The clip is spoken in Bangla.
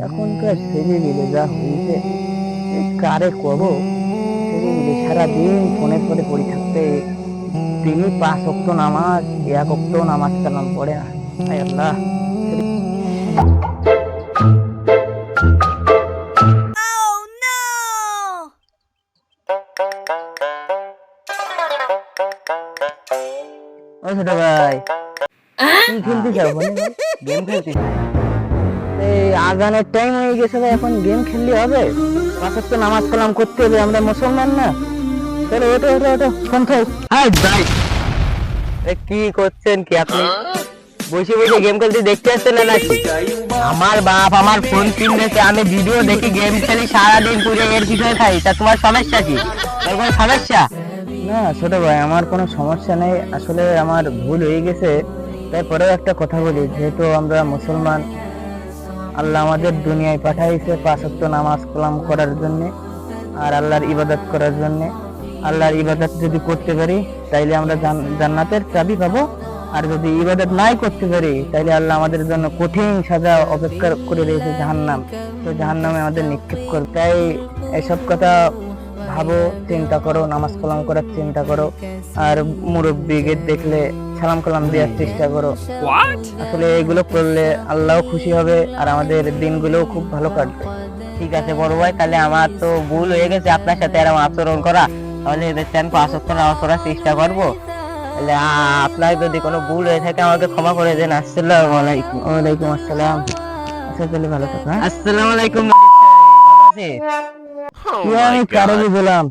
এখনকার ছেলে মিলে যা হয়েছে, কারে কব। ছেলে মিলে সারাদিন ফোনের পরে পড়ে থাকতে, তিনি 5 ওয়াক্ত নামাজ, 1 ওয়াক্ত নামাজ কালাম পড়ে না। হায় আল্লাহ। ও ছোট ভাই, কি খেলতে চাও? গেম খেলতে চাও? এই আজানের টাইম হয়ে গেছে ভাই, এখন গেম খেললে হবে? 5 ওয়াক্ত নামাজ কালাম করতে হবে, আমরা মুসলমান না? চলো ওঠো ওঠো ওঠো, ফোন খাও। হাই ভাই, কি করছেন কি আপনি? বসে বসে গেম খেলতে দেখতে আসছেন না নাকি? আমার বাপ আমার ফোন কিনেছে, আমি ভিডিও দেখি গেম খেলি সারাদিন পুরো এর পিছনে খাই। তা তোমার সমস্যা কি? তোর কোনো সমস্যা? না ছোট ভাই, আমার কোনো সমস্যা নেই, আসলে আমার ভুল হয়ে গেছে। তারপরেও একটা কথা বলি, যেহেতু আমরা মুসলমান, আল্লাহ আমাদের দুনিয়ায় পাঠাইছে 5 ওয়াক্ত নামাজ কালাম করার জন্য আর আল্লাহর ইবাদত করার জন্য। আল্লাহর ইবাদত যদি করতে পারি তাইলে আমরা জান্নাতের চাবি পাবো, আর যদি ইবাদত নাই করতে পারি তাইলে আল্লাহ আমাদের জন্য কঠিন সাজা অপেক্ষা করে রয়েছে, জাহান্নাম। তো জাহান্নামে আমাদের নিক্ষেপ করবে। তাই এসব কথা ভাবো, চিন্তা করো, নামাজ কালাম করার চিন্তা করো, আর মুরব্বীকে দেখলে সালাম কালাম দেওয়ার চেষ্টা করো। আসলে এগুলো করলে আল্লাহ খুশি হবে আর আমাদের দিনগুলোও খুব ভালো কাটবে। ঠিক আছে বড় ভাই, তাহলে আমার তো ভুল হয়ে গেছে আপনার সাথে এরকম আচরণ করা। তাহলে দেখছেন 5 ওয়াক্ত নামাজ পড়ার চেষ্টা করবো। তাহলে আপনার যদি কোনো ভুল হয়ে থাকে আমাকে ক্ষমা করে দেন। আসসালামু আলাইকুম। ওয়ালাইকুম আসসালাম। আচ্ছা তাহলে ভালো থাকো। আসসালামু আলাইকুম। ভালো আছি। আমি কারণে বললাম